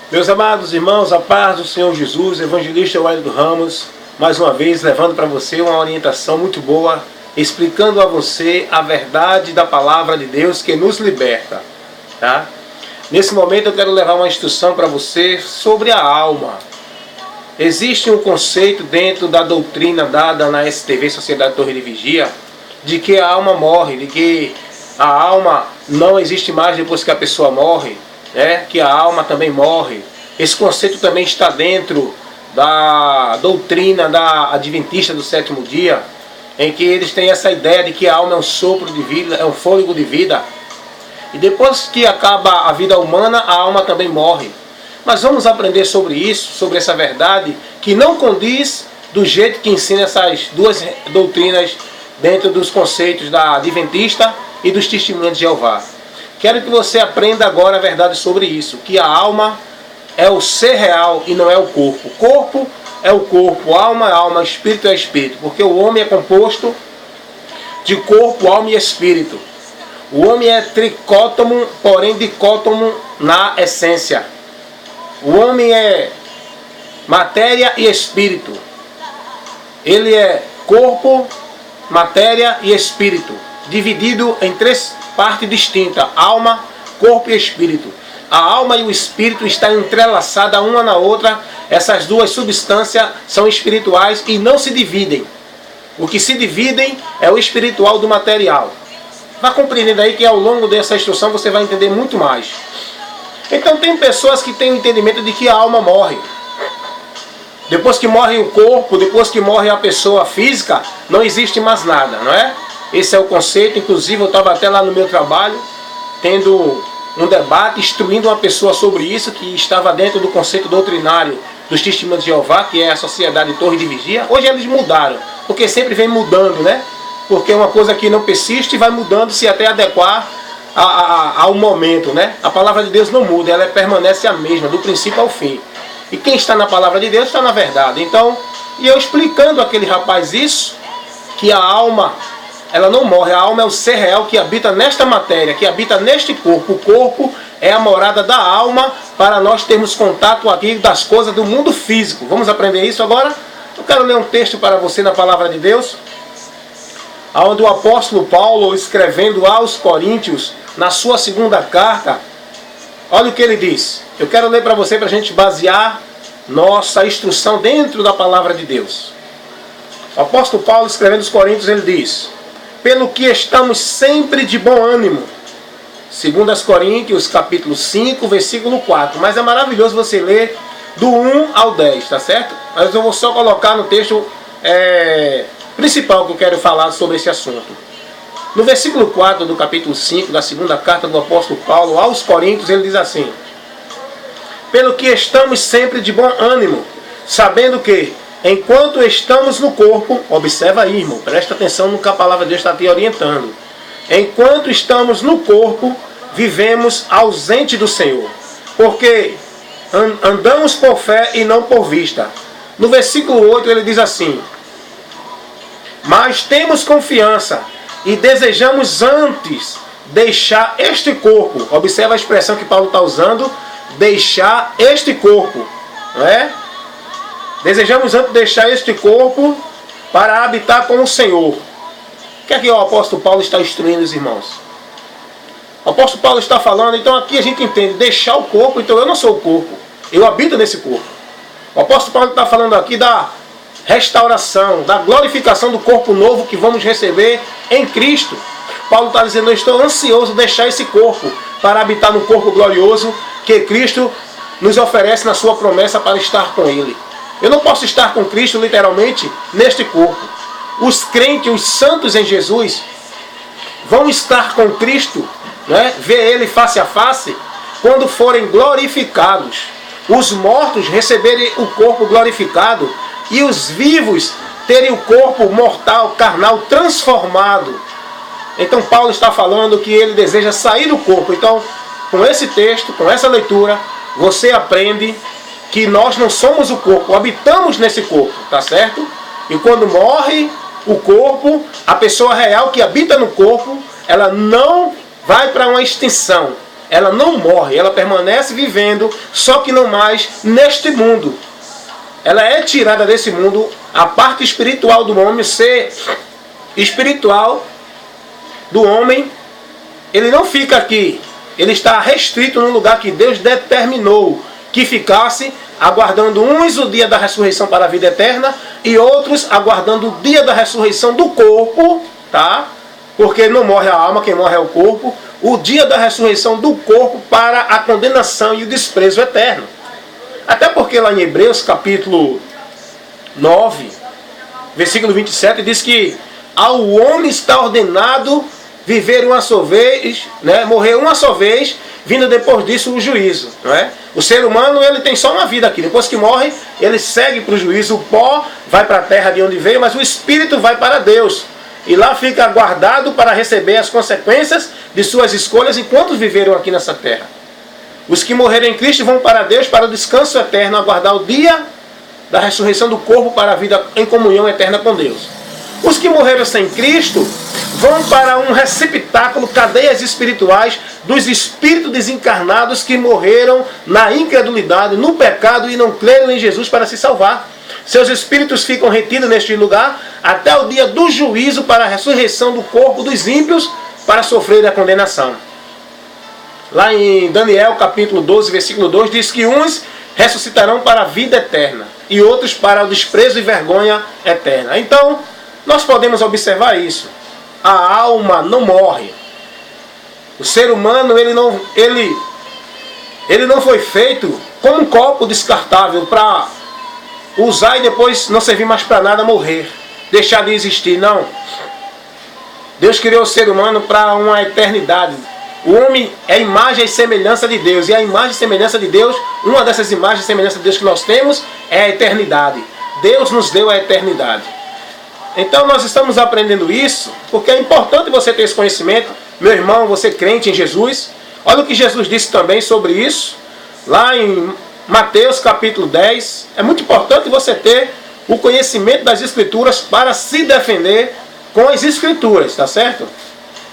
Meus amados irmãos, a paz do Senhor Jesus, evangelista Wellington Ramos, mais uma vez levando para você uma orientação muito boa, explicando a você a verdade da palavra de Deus que nos liberta, tá? Nesse momento eu quero levar uma instrução para você sobre a alma. Existe um conceito dentro da doutrina dada na STV, Sociedade Torre de Vigia, de que a alma morre, de que a alma não existe mais depois que a pessoa morre, que a alma também morre. Esse conceito também está dentro da doutrina da Adventista do sétimo dia, em que eles têm essa ideia de que a alma é um sopro de vida, é um fôlego de vida. E depois que acaba a vida humana, a alma também morre. Mas vamos aprender sobre isso, sobre essa verdade, que não condiz do jeito que ensina essas duas doutrinas dentro dos conceitos da Adventista e dos Testemunhos de Jeová. Quero que você aprenda agora a verdade sobre isso, que a alma é o ser real e não é o corpo. Corpo é o corpo, alma é alma, espírito é espírito, porque o homem é composto de corpo, alma e espírito. O homem é tricótomo, porém dicótomo na essência. O homem é matéria e espírito. Ele é corpo, matéria e espírito, dividido em três partes distintas: alma, corpo e espírito. A alma e o espírito estão entrelaçadas uma na outra. Essas duas substâncias são espirituais e não se dividem. O que se dividem é o espiritual do material. Vá compreendendo aí que ao longo dessa instrução você vai entender muito mais. Então tem pessoas que têm o entendimento de que a alma morre. Depois que morre o corpo, depois que morre a pessoa física, não existe mais nada, não é? Esse é o conceito. Inclusive eu estava até lá no meu trabalho, tendo um debate, instruindo uma pessoa sobre isso, que estava dentro do conceito doutrinário dos Testemunhos de Jeová, que é a Sociedade Torre de Vigia. Hoje eles mudaram, porque sempre vem mudando, né? Porque é uma coisa que não persiste, vai mudando, se até adequar ao momento, né? A palavra de Deus não muda, ela permanece a mesma, do princípio ao fim. E quem está na palavra de Deus está na verdade. Então, e eu explicando àquele rapaz isso, que a alma, ela não morre, a alma é o ser real que habita nesta matéria, que habita neste corpo. O corpo é a morada da alma para nós termos contato aqui das coisas do mundo físico. Vamos aprender isso agora? Eu quero ler um texto para você na palavra de Deus, onde o apóstolo Paulo, escrevendo aos Coríntios, na sua segunda carta, olha o que ele diz. Eu quero ler para você, para a gente basear nossa instrução dentro da palavra de Deus. O apóstolo Paulo, escrevendo aos Coríntios, ele diz: pelo que estamos sempre de bom ânimo. 2 Coríntios, capítulo 5, versículo 4. Mas é maravilhoso você ler do 1 ao 10, tá certo? Mas eu vou só colocar no texto principal que eu quero falar sobre esse assunto. No versículo 4 do capítulo 5 da segunda carta do apóstolo Paulo aos Coríntios, ele diz assim: pelo que estamos sempre de bom ânimo, sabendo que, enquanto estamos no corpo, observa aí, irmão, presta atenção no que a palavra de Deus está te orientando. Enquanto estamos no corpo, vivemos ausente do Senhor, porque andamos por fé e não por vista. No versículo 8 ele diz assim: mas temos confiança e desejamos antes deixar este corpo. Observa a expressão que Paulo está usando: deixar este corpo, não é? Desejamos antes deixar este corpo para habitar com o Senhor. O que é que o apóstolo Paulo está instruindo os irmãos? O apóstolo Paulo está falando, então aqui a gente entende, deixar o corpo. Então eu não sou o corpo, eu habito nesse corpo. O apóstolo Paulo está falando aqui da restauração, da glorificação do corpo novo que vamos receber em Cristo. Paulo está dizendo: eu estou ansioso de deixar esse corpo para habitar no corpo glorioso que Cristo nos oferece na sua promessa para estar com Ele. Eu não posso estar com Cristo literalmente neste corpo. Os crentes, os santos em Jesus, vão estar com Cristo, né? Ver Ele face a face, quando forem glorificados. Os mortos receberem o corpo glorificado e os vivos terem o corpo mortal, carnal, transformado. Então Paulo está falando que ele deseja sair do corpo. Então, com esse texto, com essa leitura, você aprende que nós não somos o corpo, habitamos nesse corpo, tá certo? E quando morre o corpo, a pessoa real que habita no corpo, ela não vai para uma extinção. ela não morre, ela permanece vivendo, só que não mais neste mundo. Ela é tirada desse mundo, a parte espiritual do homem, o ser espiritual do homem, ele não fica aqui. Ele está restrito num lugar que Deus determinou que ficasse, aguardando uns o dia da ressurreição para a vida eterna e outros aguardando o dia da ressurreição do corpo, tá? Porque não morre a alma, quem morre é o corpo. O dia da ressurreição do corpo para a condenação e o desprezo eterno. Até porque lá em Hebreus capítulo 9, versículo 27, diz que ao homem está ordenado viver uma só vez, né? Morrer uma só vez, vindo depois disso o juízo. Não é? O ser humano ele tem só uma vida aqui. Depois que morre, ele segue para o juízo. O pó vai para a terra de onde veio, mas o espírito vai para Deus. E lá fica guardado para receber as consequências de suas escolhas enquanto viveram aqui nessa terra. Os que morreram em Cristo vão para Deus, para o descanso eterno, aguardar o dia da ressurreição do corpo para a vida em comunhão eterna com Deus. Os que morreram sem Cristo vão para um receptáculo, cadeias espirituais dos espíritos desencarnados que morreram na incredulidade, no pecado e não creram em Jesus para se salvar. Seus espíritos ficam retidos neste lugar até o dia do juízo para a ressurreição do corpo dos ímpios para sofrer a condenação. Lá em Daniel capítulo 12, versículo 2, diz que uns ressuscitarão para a vida eterna e outros para o desprezo e vergonha eterna. Então, nós podemos observar isso. A alma não morre. O ser humano ele não foi feito como um copo descartável para usar e depois não servir mais para nada, morrer, deixar de existir. Não. Deus criou o ser humano para uma eternidade. O homem é a imagem e semelhança de Deus. E a imagem e semelhança de Deus, uma dessas imagens e semelhança de Deus que nós temos é a eternidade. Deus nos deu a eternidade. Então nós estamos aprendendo isso porque é importante você ter esse conhecimento. Meu irmão, você crente em Jesus, olha o que Jesus disse também sobre isso. Lá em Mateus capítulo 10, é muito importante você ter o conhecimento das Escrituras para se defender com as Escrituras, tá certo?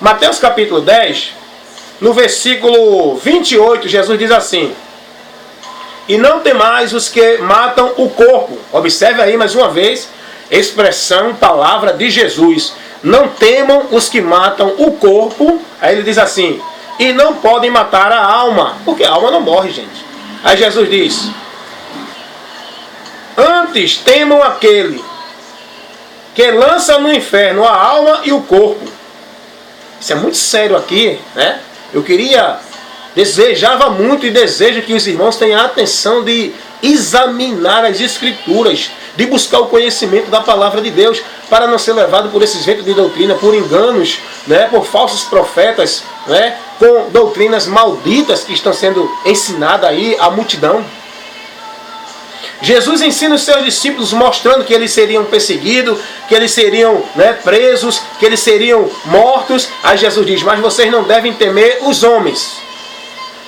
Mateus capítulo 10, no versículo 28, Jesus diz assim: e não temais os que matam o corpo. Observe aí mais uma vez, expressão, palavra de Jesus. Não temam os que matam o corpo. Aí ele diz assim: e não podem matar a alma, porque a alma não morre, gente. Aí Jesus diz: antes temam aquele que lança no inferno a alma e o corpo. Isso é muito sério aqui, né? Eu desejava muito e desejo que os irmãos tenham a atenção de examinar as Escrituras, de buscar o conhecimento da palavra de Deus, para não ser levado por esses ventos de doutrina, por enganos, né, por falsos profetas, né, com doutrinas malditas que estão sendo ensinadas aí à multidão. Jesus ensina os seus discípulos mostrando que eles seriam perseguidos, que eles seriam, né, presos, que eles seriam mortos. Aí Jesus diz: mas vocês não devem temer os homens,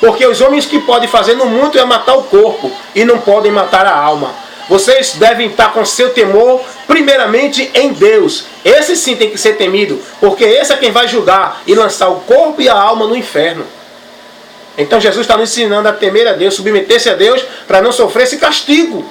porque os homens que podem fazer no mundo é matar o corpo e não podem matar a alma. Vocês devem estar com seu temor primeiramente em Deus. Esse sim tem que ser temido, porque esse é quem vai julgar e lançar o corpo e a alma no inferno. Então Jesus está nos ensinando a temer a Deus, submeter-se a Deus para não sofrer esse castigo.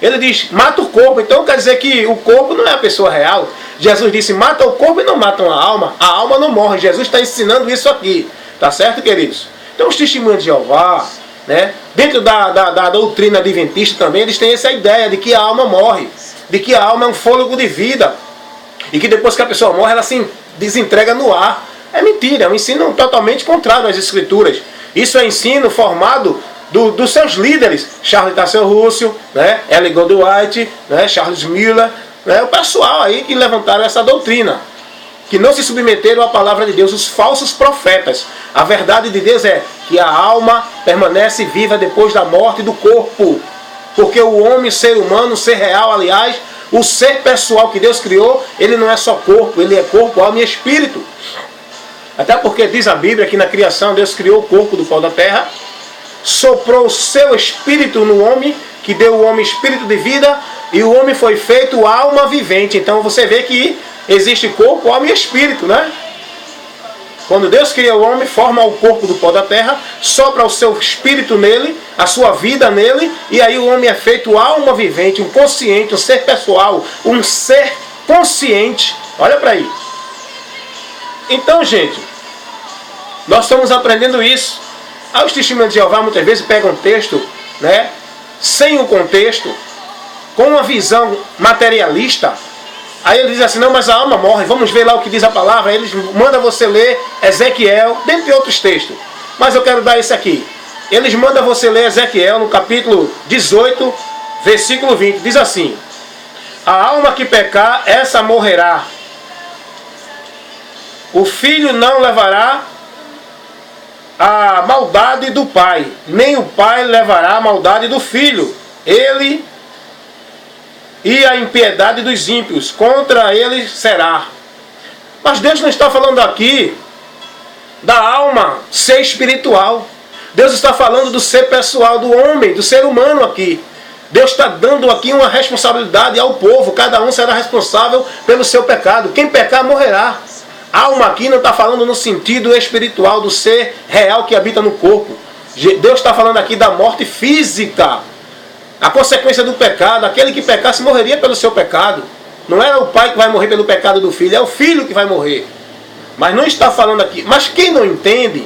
Ele diz: mata o corpo. Então quer dizer que o corpo não é a pessoa real. Jesus disse: mata o corpo e não matam a alma não morre. Jesus está ensinando isso aqui. Tá certo, queridos? Então os testemunhos de Jeová, né, dentro da doutrina adventista também, eles têm essa ideia de que a alma morre, de que a alma é um fôlego de vida e que depois que a pessoa morre ela se desentrega no ar. É mentira, é um ensino totalmente contrário às Escrituras. Isso é ensino formado dos seus líderes, Charles Tazel Russell, né, Ellen Goldwhite, né, Charles Miller, né, o pessoal aí que levantaram essa doutrina, que não se submeteram à palavra de Deus, os falsos profetas. A verdade de Deus é que a alma permanece viva depois da morte do corpo. Porque o homem, o ser humano, o ser real, aliás, o ser pessoal que Deus criou, ele não é só corpo, ele é corpo, alma e espírito. Até porque diz a Bíblia que na criação Deus criou o corpo do pó da terra, soprou o seu espírito no homem, que deu ao homem espírito de vida, e o homem foi feito alma vivente. Então você vê que existe corpo, alma e espírito, né? Quando Deus cria o homem, forma o corpo do pó da terra, sopra o seu espírito nele, a sua vida nele, e aí o homem é feito alma vivente, um consciente, um ser pessoal, um ser consciente. Olha para aí. Então, gente, nós estamos aprendendo isso. Os testemunhos de Jeová muitas vezes pegam um texto, né, sem o contexto, com uma visão materialista. Aí ele diz assim, não, mas a alma morre, vamos ver lá o que diz a palavra. Aí eles mandam você ler Ezequiel, dentre outros textos. Mas eu quero dar esse aqui. Eles mandam você ler Ezequiel no capítulo 18, versículo 20. Diz assim, a alma que pecar, essa morrerá. O filho não levará a maldade do pai, nem o pai levará a maldade do filho. Ele e a impiedade dos ímpios, contra ele será. Mas Deus não está falando aqui da alma ser espiritual. Deus está falando do ser pessoal, do homem, do ser humano aqui. Deus está dando aqui uma responsabilidade ao povo. Cada um será responsável pelo seu pecado. Quem pecar morrerá. Alma aqui não está falando no sentido espiritual do ser real que habita no corpo. Deus está falando aqui da morte física. A consequência do pecado, aquele que pecasse morreria pelo seu pecado. Não é o pai que vai morrer pelo pecado do filho, é o filho que vai morrer. Mas não está falando aqui. Mas quem não entende,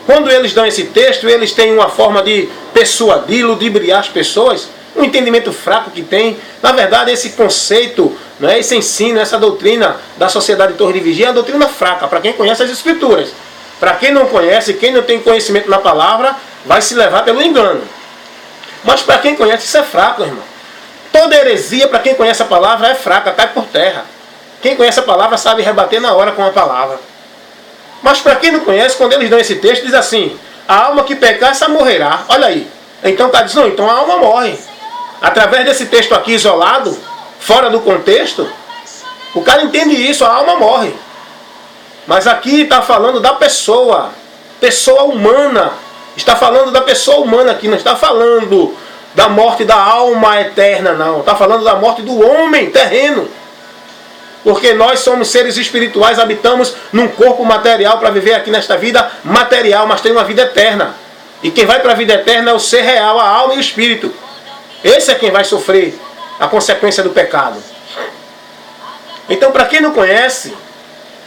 quando eles dão esse texto, eles têm uma forma de persuadir, ludibriar as pessoas, um entendimento fraco que tem. Na verdade, esse conceito, né, esse ensino, essa doutrina da sociedade de Torre de Vigia é uma doutrina fraca, para quem conhece as Escrituras. Para quem não conhece, quem não tem conhecimento na palavra, vai se levar pelo engano. Mas para quem conhece, isso é fraco, irmão. Toda heresia, para quem conhece a palavra, é fraca, cai por terra. Quem conhece a palavra sabe rebater na hora com a palavra. Mas para quem não conhece, quando eles dão esse texto, diz assim, a alma que pecar, essa morrerá. Olha aí. Então está dizendo, não, então a alma morre. Através desse texto aqui isolado, fora do contexto, o cara entende isso, a alma morre. Mas aqui está falando da pessoa, pessoa humana. Está falando da pessoa humana aqui, não está falando da morte da alma eterna, não. Está falando da morte do homem terreno. Porque nós somos seres espirituais, habitamos num corpo material para viver aqui nesta vida material, mas tem uma vida eterna. E quem vai para a vida eterna é o ser real, a alma e o espírito. Esse é quem vai sofrer a consequência do pecado. Então, para quem não conhece,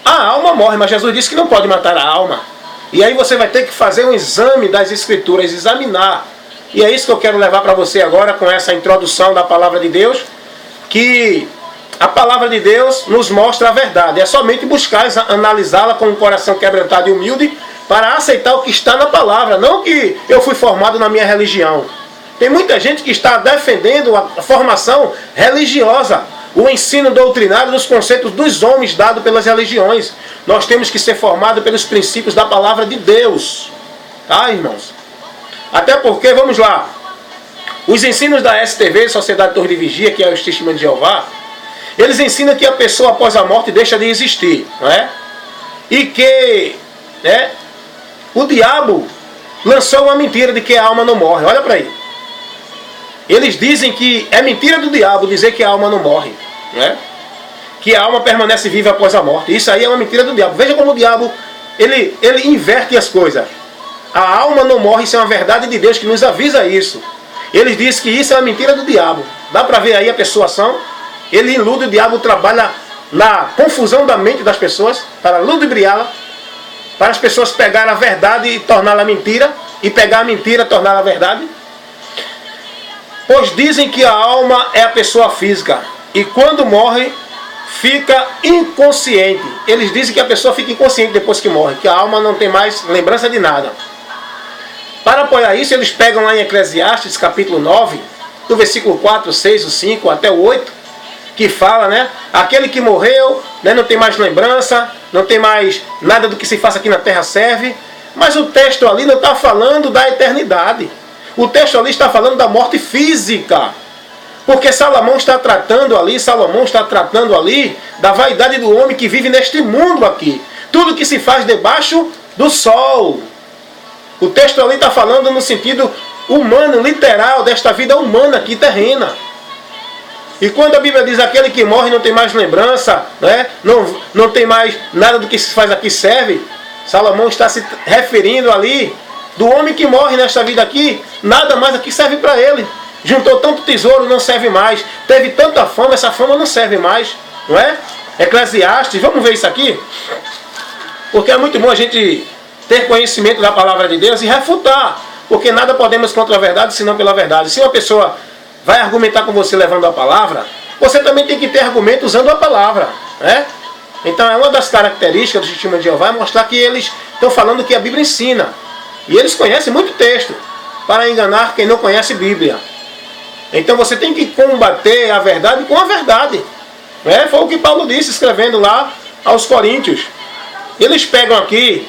a alma morre, mas Jesus disse que não pode matar a alma. E aí você vai ter que fazer um exame das Escrituras, examinar. E é isso que eu quero levar para você agora com essa introdução da Palavra de Deus, que a Palavra de Deus nos mostra a verdade. É somente buscar analisá-la com um coração quebrantado e humilde para aceitar o que está na Palavra, não que eu fui formado na minha religião. Tem muita gente que está defendendo a formação religiosa, o ensino doutrinário dos conceitos dos homens dado pelas religiões. Nós temos que ser formados pelos princípios da palavra de Deus. Tá, irmãos? Até porque, vamos lá, os ensinos da STV, Sociedade Torre de Vigia, que é o Testemunho de Jeová, eles ensinam que a pessoa após a morte deixa de existir, não é? E que, né, o diabo lançou uma mentira de que a alma não morre. Olha para aí. Eles dizem que é mentira do diabo dizer que a alma não morre, né? Que a alma permanece viva após a morte. Isso aí é uma mentira do diabo. Veja como o diabo ele inverte as coisas. A alma não morre, isso é uma verdade de Deus que nos avisa isso. Eles dizem que isso é uma mentira do diabo. Dá para ver aí a persuasão. Ele ilude, o diabo trabalha na confusão da mente das pessoas para ludibriá-la, para as pessoas pegarem a verdade e torná-la mentira, e pegar a mentira e torná-la verdade. Pois dizem que a alma é a pessoa física, e quando morre, fica inconsciente. Eles dizem que a pessoa fica inconsciente depois que morre, que a alma não tem mais lembrança de nada. Para apoiar isso, eles pegam lá em Eclesiastes, capítulo 9, do versículo 4, 6, o 5 até o 8, que fala, né? Aquele que morreu, né, não tem mais lembrança, não tem mais nada do que se faça aqui na terra serve. Mas o texto ali não está falando da eternidade. O texto ali está falando da morte física. Porque Salomão está tratando ali da vaidade do homem que vive neste mundo aqui. Tudo que se faz debaixo do sol. O texto ali está falando no sentido humano, literal, desta vida humana aqui, terrena. E quando a Bíblia diz aquele que morre não tem mais lembrança, né? não tem mais nada do que se faz aqui serve, Salomão está se referindo ali do homem que morre nesta vida aqui, nada mais aqui serve para ele. Juntou tanto tesouro, não serve mais. Teve tanta fama, essa fama não serve mais, não é? Eclesiastes, vamos ver isso aqui? Porque é muito bom a gente ter conhecimento da palavra de Deus e refutar. Porque nada podemos contra a verdade, senão pela verdade. Se uma pessoa vai argumentar com você levando a palavra, você também tem que ter argumento usando a palavra, né? Então é uma das características do testemunho de Jeová é mostrar que eles estão falando que a Bíblia ensina. E eles conhecem muito texto para enganar quem não conhece Bíblia. Então você tem que combater a verdade com a verdade. Né? Foi o que Paulo disse escrevendo lá aos Coríntios. Eles pegam aqui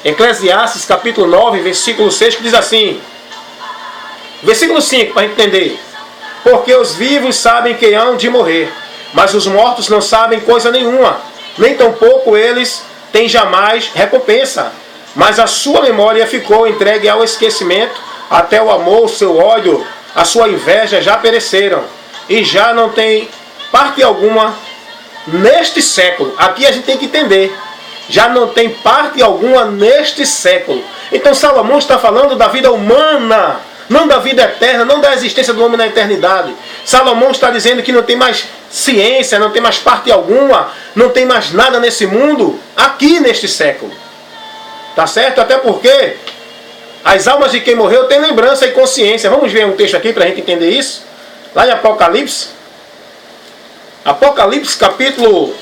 Eclesiastes capítulo 9, versículo 6, que diz assim. Versículo 5, para a gente entender. Porque os vivos sabem que hão de morrer, mas os mortos não sabem coisa nenhuma, nem tampouco eles têm jamais recompensa. Mas a sua memória ficou entregue ao esquecimento, até o amor, o seu ódio, a sua inveja já pereceram, e já não tem parte alguma neste século. Aqui a gente tem que entender. Já não tem parte alguma neste século. Então Salomão está falando da vida humana, não da vida eterna, não da existência do homem na eternidade. Salomão está dizendo que não tem mais ciência, não tem mais parte alguma, não tem mais nada nesse mundo, aqui neste século. Tá certo? Até porque as almas de quem morreu têm lembrança e consciência. Vamos ver um texto aqui para a gente entender isso. Lá em Apocalipse. Apocalipse capítulo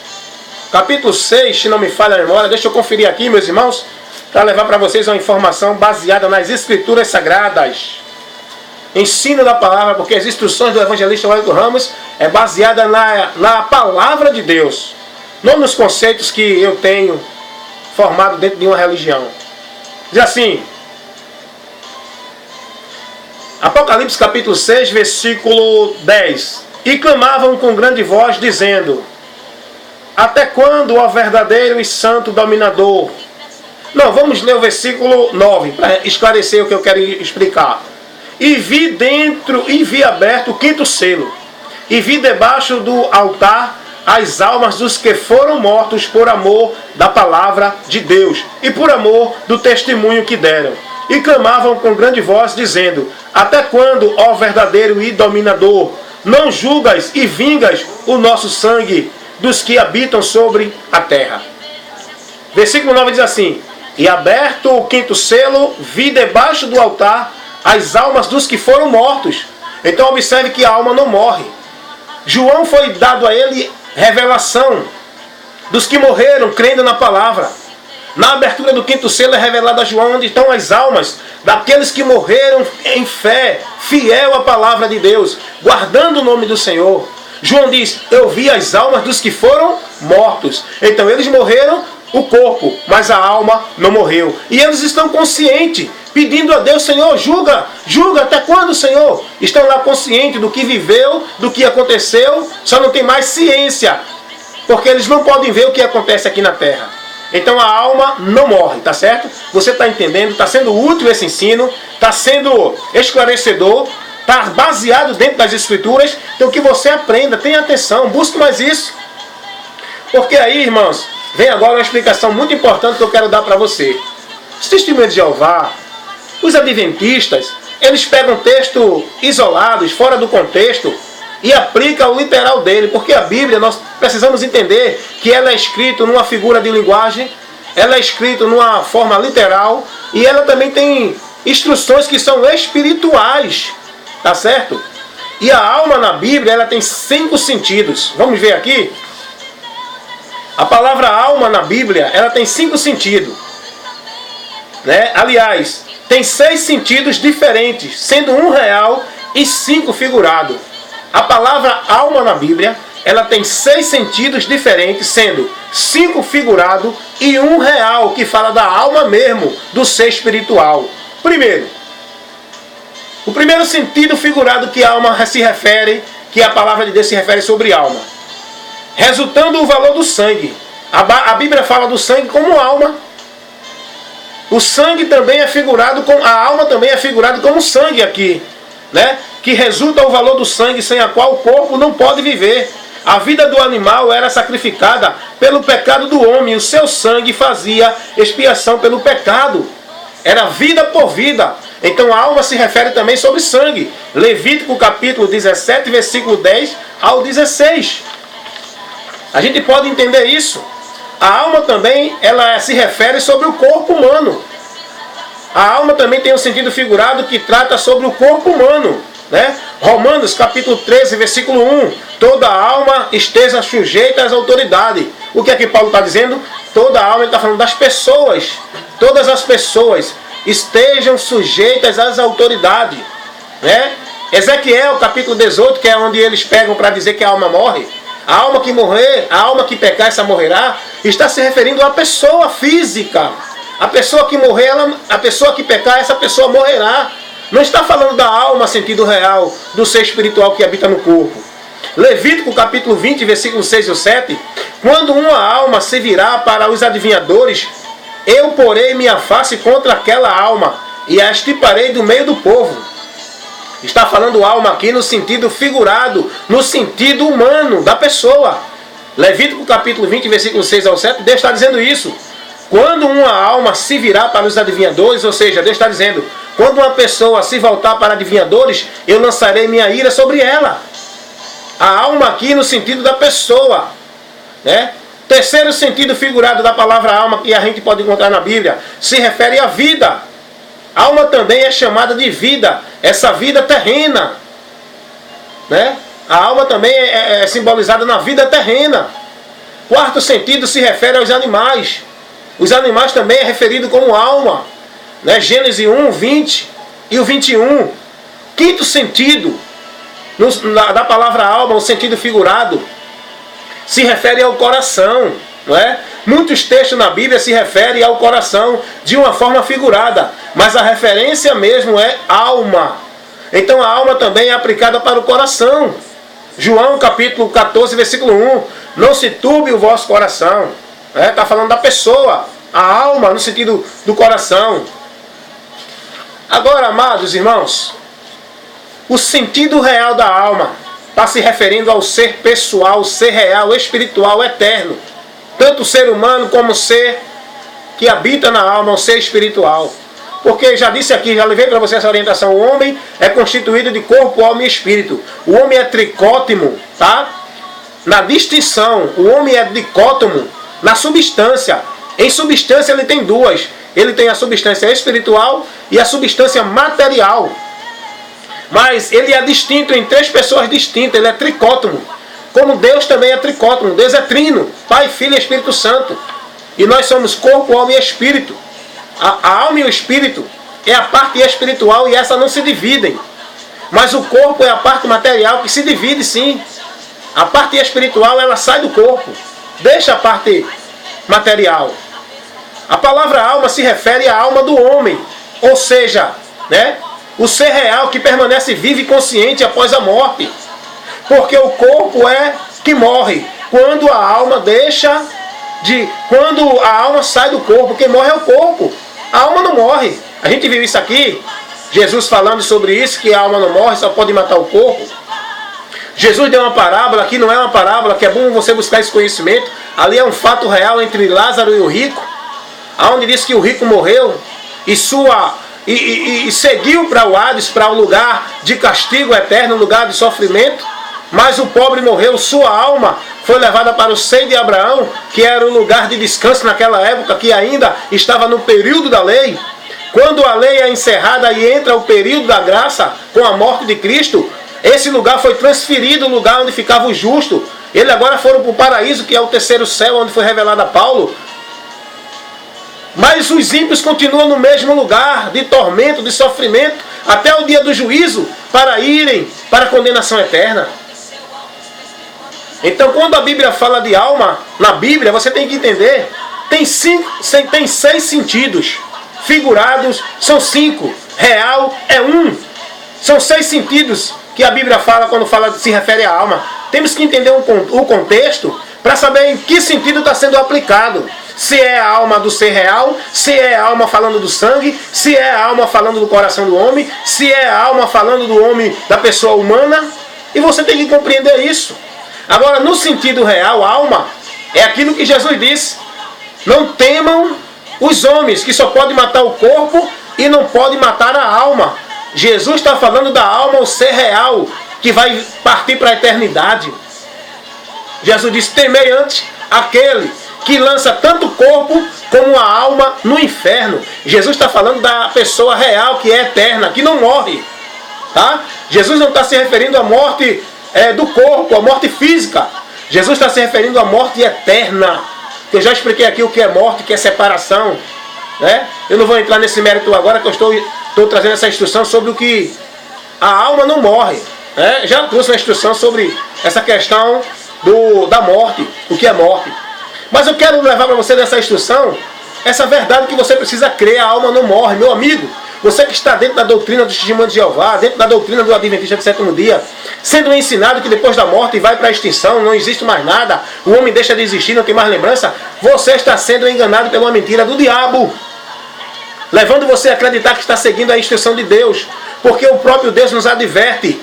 6, se não me falha a memória. Deixa eu conferir aqui, meus irmãos, para levar para vocês uma informação baseada nas Escrituras Sagradas. Ensino da palavra, porque as instruções do evangelista Wellington Ramos é baseada na palavra de Deus, não nos conceitos que eu tenho formado dentro de uma religião. Diz assim, Apocalipse capítulo 6, versículo 10. E clamavam com grande voz, dizendo: até quando, ó verdadeiro e santo dominador? Não, vamos ler o versículo 9, para esclarecer o que eu quero explicar. E vi aberto o quinto selo, e vi debaixo do altar as almas dos que foram mortos por amor da palavra de Deus, e por amor do testemunho que deram. E clamavam com grande voz, dizendo: até quando, ó verdadeiro e dominador, não julgas e vingas o nosso sangue dos que habitam sobre a terra? Versículo 9 diz assim: e aberto o quinto selo, vi debaixo do altar as almas dos que foram mortos. Então observe que a alma não morre. João foi dado a ele revelação dos que morreram crendo na palavra. Na abertura do quinto selo é revelado a João onde estão as almas daqueles que morreram em fé, fiel à palavra de Deus, guardando o nome do Senhor. João diz: eu vi as almas dos que foram mortos. Então eles morreram o corpo, mas a alma não morreu. E eles estão conscientes, pedindo a Deus: Senhor, julga até quando, Senhor? Estão lá conscientes do que viveu, do que aconteceu, só não tem mais ciência, porque eles não podem ver o que acontece aqui na terra. Então a alma não morre, tá certo? Você está entendendo? Está sendo útil esse ensino, está sendo esclarecedor, está baseado dentro das Escrituras. Então que você aprenda, tenha atenção, busque mais isso. Porque aí, irmãos, vem agora uma explicação muito importante que eu quero dar para você. Os testemunhos de Jeová, os adventistas, eles pegam texto isolados, fora do contexto, e aplicam o literal dele, porque a Bíblia, nós precisamos entender que ela é escrita numa figura de linguagem, ela é escrita numa forma literal, e ela também tem instruções que são espirituais, tá certo? E a alma na Bíblia, ela tem 5 sentidos. Vamos ver aqui? A palavra alma na Bíblia, ela tem 5 sentidos, né? Aliás, tem 6 sentidos diferentes, sendo 1 real e 5 figurado. A palavra alma na Bíblia, ela tem 6 sentidos diferentes, sendo 5 figurado e 1 real, que fala da alma mesmo, do ser espiritual. Primeiro, o primeiro sentido figurado que a alma se refere, que a palavra de Deus se refere sobre alma, resultando o valor do sangue. A Bíblia fala do sangue como alma. O sangue também é figurado, a alma também é figurado como sangue aqui, né? Que resulta o valor do sangue, sem a qual o corpo não pode viver. A vida do animal era sacrificada pelo pecado do homem. O seu sangue fazia expiação pelo pecado. Era vida por vida. Então a alma se refere também sobre sangue. Levítico capítulo 17, versículo 10 ao 16. A gente pode entender isso. A alma também, ela se refere sobre o corpo humano. A alma também tem um sentido figurado que trata sobre o corpo humano. Né? Romanos capítulo 13, versículo 1. Toda alma esteja sujeita às autoridades. O que é que Paulo está dizendo? Toda alma, ele está falando das pessoas. Todas as pessoas estejam sujeitas às autoridades. Né? Ezequiel capítulo 18, que é onde eles pegam para dizer que a alma morre. A alma que morrer, a alma que pecar, essa morrerá. Está se referindo a uma pessoa física. A pessoa que morrer, a pessoa que pecar, essa pessoa morrerá. Não está falando da alma sentido real, do ser espiritual que habita no corpo. Levítico capítulo 20, versículos 6 e 7. Quando uma alma se virá para os adivinhadores, eu porei minha face contra aquela alma e a extirparei do meio do povo. Está falando alma aqui no sentido figurado, no sentido humano da pessoa. Levítico capítulo 20, versículos 6 ao 7, Deus está dizendo isso. Quando uma alma se virar para os adivinhadores, ou seja, Deus está dizendo, quando uma pessoa se voltar para adivinhadores, eu lançarei minha ira sobre ela. A alma aqui no sentido da pessoa. Né? Terceiro sentido figurado da palavra alma que a gente pode encontrar na Bíblia, se refere à vida. Alma também é chamada de vida, essa vida terrena. Né? A alma também é simbolizada na vida terrena. Quarto sentido se refere aos animais. Os animais também é referido como alma. Né? Gênesis 1, 20 e o 21. Quinto sentido da palavra alma, o sentido figurado, se refere ao coração. Não é? Muitos textos na Bíblia se referem ao coração de uma forma figurada, mas a referência mesmo é alma. Então a alma também é aplicada para o coração. João capítulo 14, versículo 1. Não se turbe o vosso coração. Está falando da pessoa, a alma no sentido do coração. Agora, amados irmãos, o sentido real da alma está se referindo ao ser pessoal, o ser real, espiritual, eterno. Tanto o ser humano como o ser que habita na alma, o ser espiritual. Porque já disse aqui, já levei para você essa orientação, o homem é constituído de corpo, alma e espírito. O homem é tricótomo, tá? Na distinção, o homem é dicótomo na substância. Em substância ele tem duas. Ele tem a substância espiritual e a substância material. Mas ele é distinto em três pessoas distintas, ele é tricótomo. Como Deus também é tricótomo, Deus é trino, Pai, Filho e Espírito Santo. E nós somos corpo, alma e espírito. A alma e o espírito é a parte espiritual e essa não se dividem. Mas o corpo é a parte material que se divide sim. A parte espiritual ela sai do corpo, deixa a parte material. A palavra alma se refere à alma do homem, ou seja, né, o ser real que permanece vivo e consciente após a morte. Porque o corpo é que morre quando a alma quando a alma sai do corpo. Quem morre é o corpo. A alma não morre. A gente viu isso aqui, Jesus falando sobre isso, que a alma não morre, só pode matar o corpo. Jesus deu uma parábola, aqui não é uma parábola, que é bom você buscar esse conhecimento. Ali é um fato real entre Lázaro e o rico, onde diz que o rico morreu e seguiu para o Hades, para o lugar de castigo eterno, lugar de sofrimento. Mas o pobre morreu, sua alma foi levada para o seio de Abraão, que era o lugar de descanso naquela época, que ainda estava no período da lei. Quando a lei é encerrada e entra o período da graça, com a morte de Cristo, esse lugar foi transferido, o lugar onde ficava o justo. Eles agora foram para o paraíso, que é o terceiro céu, onde foi revelado a Paulo. Mas os ímpios continuam no mesmo lugar, de tormento, de sofrimento, até o dia do juízo, para irem para a condenação eterna. Então, quando a Bíblia fala de alma, na Bíblia, você tem que entender, tem 6 sentidos. Figurados são 5, real é 1. São 6 sentidos que a Bíblia fala quando se refere à alma. Temos que entender o contexto para saber em que sentido está sendo aplicado. Se é a alma do ser real, se é a alma falando do sangue, se é a alma falando do coração do homem, se é a alma falando do homem, da pessoa humana. E você tem que compreender isso. Agora, no sentido real, alma, é aquilo que Jesus disse. Não temam os homens, que só podem matar o corpo e não podem matar a alma. Jesus está falando da alma, o ser real, que vai partir para a eternidade. Jesus disse, temei antes aquele que lança tanto o corpo como a alma no inferno. Jesus está falando da pessoa real, que é eterna, que não morre. Tá? Jesus não está se referindo à morte do corpo, à morte física. Jesus está se referindo à morte eterna. Eu já expliquei aqui o que é morte, o que é separação. Né? Eu não vou entrar nesse mérito agora, que eu estou trazendo essa instrução sobre o que a alma não morre. Né? Já trouxe uma instrução sobre essa questão da morte, o que é morte. Mas eu quero levar para você nessa instrução essa verdade que você precisa crer, a alma não morre. Meu amigo, você que está dentro da doutrina do Testemunho de Jeová, dentro da doutrina do Adventista do Sétimo Dia, sendo ensinado que depois da morte vai para a extinção, não existe mais nada, o homem deixa de existir, não tem mais lembrança, você está sendo enganado pela mentira do diabo, levando você a acreditar que está seguindo a instrução de Deus, porque o próprio Deus nos adverte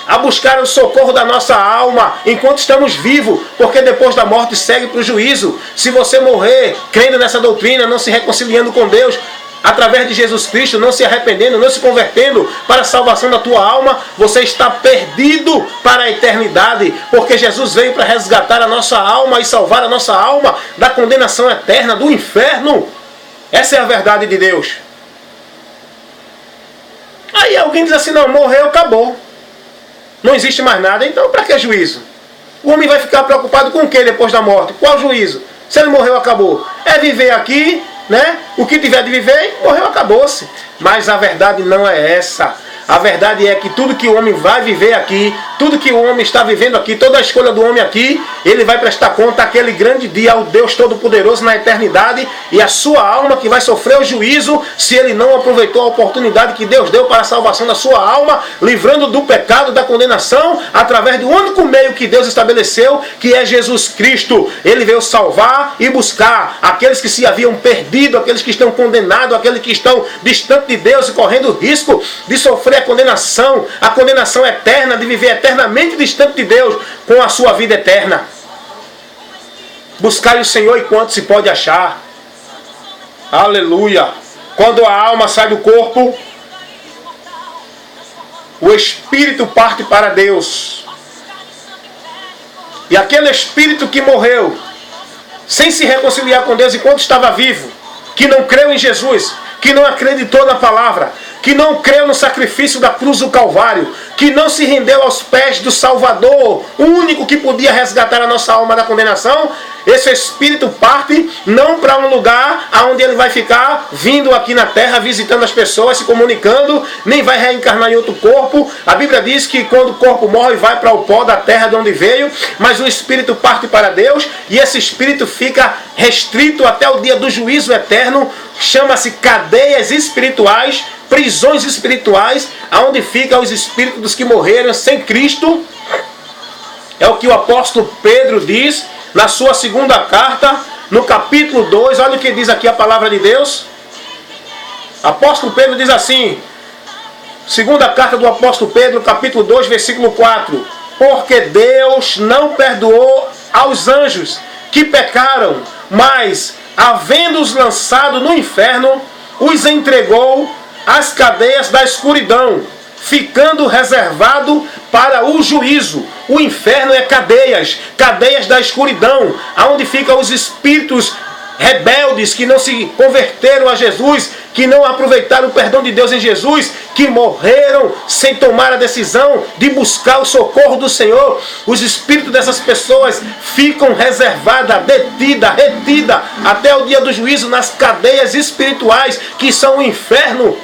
a buscar o socorro da nossa alma enquanto estamos vivos, porque depois da morte segue para o juízo. Se você morrer crendo nessa doutrina, não se reconciliando com Deus, através de Jesus Cristo, não se arrependendo, não se convertendo para a salvação da tua alma, você está perdido para a eternidade, porque Jesus veio para resgatar a nossa alma e salvar a nossa alma da condenação eterna, do inferno. Essa é a verdade de Deus. Aí alguém diz assim, não, morreu, acabou. Não existe mais nada, então para que juízo? O homem vai ficar preocupado com o que depois da morte? Qual juízo? Se ele morreu, acabou. É viver aqui, né? O que tiver de viver, morreu, acabou-se. Mas a verdade não é essa. A verdade é que tudo que o homem vai viver aqui, tudo que o homem está vivendo aqui, toda a escolha do homem aqui, ele vai prestar conta àquele grande dia ao Deus Todo-Poderoso na eternidade, e a sua alma que vai sofrer o juízo se ele não aproveitou a oportunidade que Deus deu para a salvação da sua alma, livrando do pecado, da condenação, através do único meio que Deus estabeleceu, que é Jesus Cristo. Ele veio salvar e buscar aqueles que se haviam perdido, aqueles que estão condenados, aqueles que estão distantes de Deus e correndo risco de sofrer a condenação eterna, de viver eternamente distante de Deus com a sua vida eterna. Buscai o Senhor enquanto se pode achar. Aleluia. Quando a alma sai do corpo, o espírito parte para Deus. E aquele espírito que morreu sem se reconciliar com Deus enquanto estava vivo, que não creu em Jesus, que não acreditou na palavra, que não creu no sacrifício da cruz do Calvário, que não se rendeu aos pés do Salvador, o único que podia resgatar a nossa alma da condenação, esse espírito parte não para um lugar onde ele vai ficar vindo aqui na terra, visitando as pessoas, se comunicando, nem vai reencarnar em outro corpo. A Bíblia diz que quando o corpo morre, vai para o pó da terra de onde veio, mas o espírito parte para Deus, e esse espírito fica restrito até o dia do juízo eterno, chama-se cadeias espirituais, prisões espirituais, aonde ficam os espíritos dos que morreram sem Cristo. É o que o apóstolo Pedro diz na sua segunda carta, no capítulo 2, olha o que diz aqui a palavra de Deus. Apóstolo Pedro diz assim, segunda carta do apóstolo Pedro, capítulo 2, versículo 4: porque Deus não perdoou aos anjos que pecaram, mas, havendo-os lançado no inferno, os entregou às cadeias da escuridão, ficando reservado para o juízo. O inferno é cadeias, cadeias da escuridão, aonde ficam os espíritos rebeldes que não se converteram a Jesus, que não aproveitaram o perdão de Deus em Jesus, que morreram sem tomar a decisão de buscar o socorro do Senhor. Os espíritos dessas pessoas ficam reservadas, detidas, retidas até o dia do juízo nas cadeias espirituais, que são o inferno.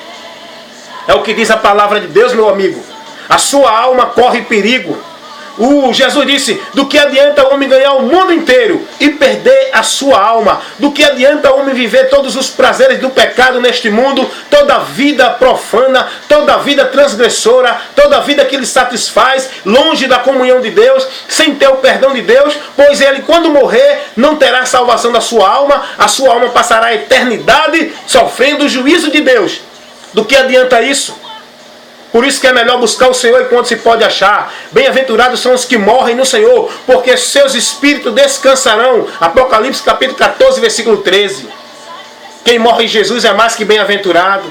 É o que diz a palavra de Deus, meu amigo. A sua alma corre perigo. Jesus disse, do que adianta o homem ganhar o mundo inteiro e perder a sua alma? Do que adianta o homem viver todos os prazeres do pecado neste mundo, toda a vida profana, toda a vida transgressora, toda a vida que lhe satisfaz, longe da comunhão de Deus, sem ter o perdão de Deus, pois ele, quando morrer, não terá a salvação da sua alma, a sua alma passará a eternidade sofrendo o juízo de Deus. Do que adianta isso? Por isso que é melhor buscar o Senhor enquanto se pode achar. Bem-aventurados são os que morrem no Senhor, porque seus espíritos descansarão. Apocalipse capítulo 14, versículo 13. Quem morre em Jesus é mais que bem-aventurado.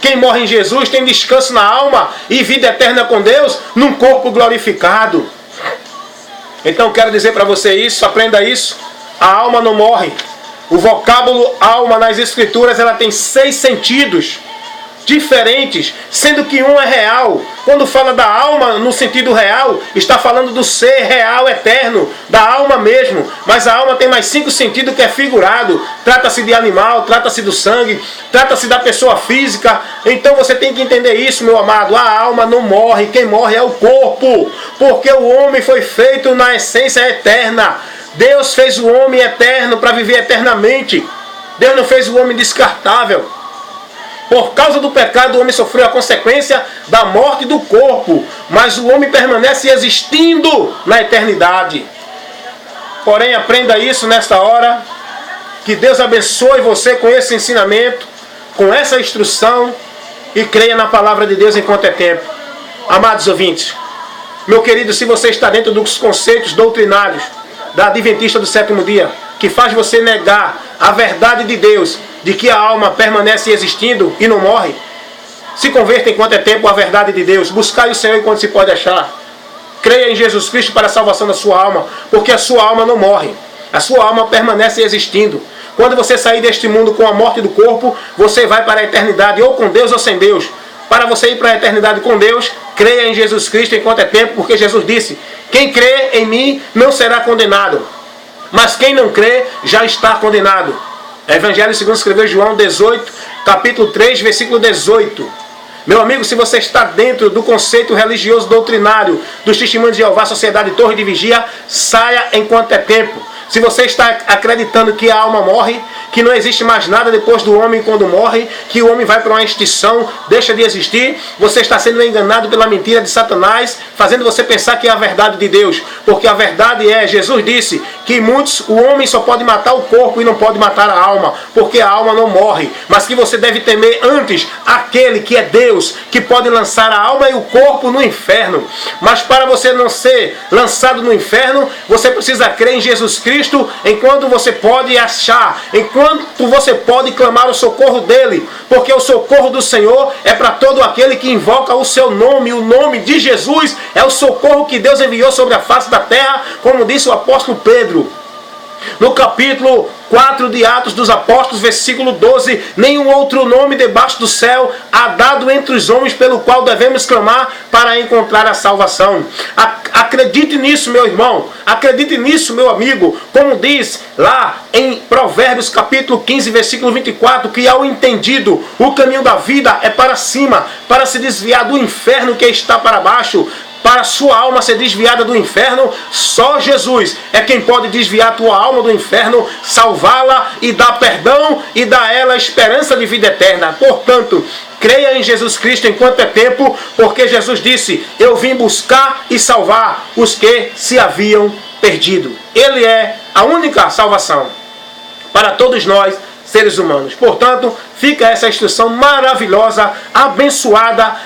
Quem morre em Jesus tem descanso na alma e vida eterna com Deus num corpo glorificado. Então quero dizer para você isso, aprenda isso. A alma não morre. O vocábulo alma nas escrituras ela tem 6 sentidos diferentes, sendo que um é real. Quando fala da alma no sentido real, está falando do ser real eterno, da alma mesmo. Mas a alma tem mais 5 sentidos que é figurado. Trata-se de animal, trata-se do sangue, trata-se da pessoa física. Então você tem que entender isso, meu amado. A alma não morre, quem morre é o corpo, porque o homem foi feito na essência eterna. Deus fez o homem eterno para viver eternamente. Deus não fez o homem descartável. Por causa do pecado, o homem sofreu a consequência da morte do corpo, mas o homem permanece existindo na eternidade. Porém, aprenda isso nesta hora. Que Deus abençoe você com esse ensinamento, com essa instrução, e creia na palavra de Deus enquanto é tempo. Amados ouvintes, meu querido, se você está dentro dos conceitos doutrinários da Adventista do sétimo dia, que faz você negar a verdade de Deus, de que a alma permanece existindo e não morre, se converta enquanto é tempo a verdade de Deus. Buscai o Senhor enquanto se pode achar. Creia em Jesus Cristo para a salvação da sua alma, porque a sua alma não morre. A sua alma permanece existindo. Quando você sair deste mundo com a morte do corpo, você vai para a eternidade, ou com Deus ou sem Deus. Para você ir para a eternidade com Deus, creia em Jesus Cristo enquanto é tempo, porque Jesus disse: quem crê em mim não será condenado, mas quem não crê já está condenado. Evangelho segundo escreveu João 18, capítulo 3, versículo 18. Meu amigo, se você está dentro do conceito religioso doutrinário dos Testemunhos de Jeová, Sociedade Torre de Vigia, saia enquanto é tempo. Se você está acreditando que a alma morre, que não existe mais nada depois do homem quando morre, que o homem vai para uma extinção, deixa de existir, você está sendo enganado pela mentira de Satanás, fazendo você pensar que é a verdade de Deus. Porque a verdade é, Jesus disse que o homem só pode matar o corpo e não pode matar a alma, porque a alma não morre. Mas que você deve temer antes aquele que é Deus, que pode lançar a alma e o corpo no inferno. Mas para você não ser lançado no inferno, você precisa crer em Jesus Cristo enquanto você pode achar, enquanto você pode clamar o socorro dele, porque o socorro do Senhor é para todo aquele que invoca o seu nome. O nome de Jesus é o socorro que Deus enviou sobre a face da terra, como disse o apóstolo Pedro no capítulo 4 de Atos dos Apóstolos, versículo 12: nenhum outro nome debaixo do céu há dado entre os homens pelo qual devemos clamar para encontrar a salvação. Acredite nisso, meu irmão, acredite nisso, meu amigo, como diz lá em Provérbios capítulo 15, versículo 24, que ao entendido o caminho da vida é para cima, para se desviar do inferno que está para baixo. Para a sua alma ser desviada do inferno, só Jesus é quem pode desviar a tua alma do inferno, salvá-la e dar perdão e dar a ela esperança de vida eterna. Portanto, creia em Jesus Cristo enquanto é tempo, porque Jesus disse: eu vim buscar e salvar os que se haviam perdido. Ele é a única salvação para todos nós, seres humanos. Portanto, fica essa instrução maravilhosa, abençoada,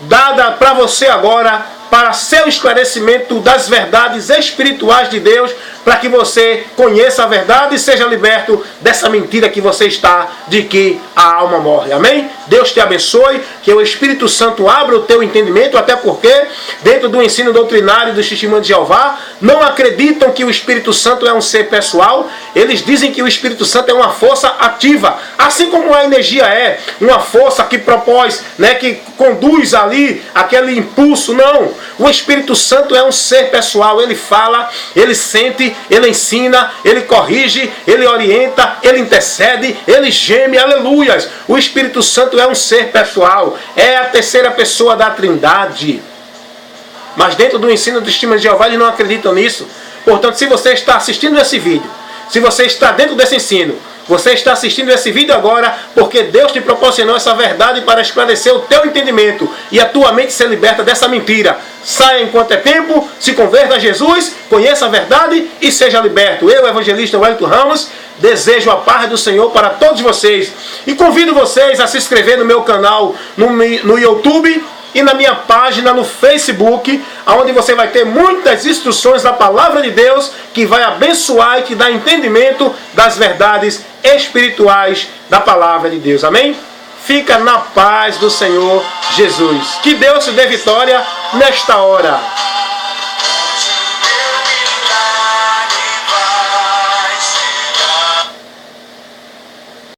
dada para você agora, para seu esclarecimento das verdades espirituais de Deus, para que você conheça a verdade e seja liberto dessa mentira que você está, de que a alma morre. Amém? Deus te abençoe, que o Espírito Santo abra o teu entendimento, até porque dentro do ensino doutrinário dos Testemunhos de Jeová, não acreditam que o Espírito Santo é um ser pessoal. Eles dizem que o Espírito Santo é uma força ativa, assim como a energia é uma força que propôs, que conduz ali aquele impulso. Não, o Espírito Santo é um ser pessoal. Ele fala, ele sente, ele ensina, ele corrige, ele orienta, ele intercede, ele geme, aleluias. O Espírito Santo é um ser pessoal, é a terceira pessoa da Trindade. Mas dentro do ensino dos Testemunhos de Jeová, eles não acreditam nisso. Portanto, se você está assistindo esse vídeo, se você está dentro desse ensino, Você está assistindo esse vídeo agora porque Deus te proporcionou essa verdade para esclarecer o teu entendimento e a tua mente ser liberta dessa mentira. Saia enquanto é tempo, se converta a Jesus, conheça a verdade e seja liberto. Eu, evangelista Wellington Ramos, desejo a paz do Senhor para todos vocês. E convido vocês a se inscrever no meu canal no YouTube e na minha página no Facebook, onde você vai ter muitas instruções da palavra de Deus que vai abençoar e te dar entendimento das verdades espirituais da palavra de Deus. Amém? Fica na paz do Senhor Jesus. Que Deus te dê vitória nesta hora.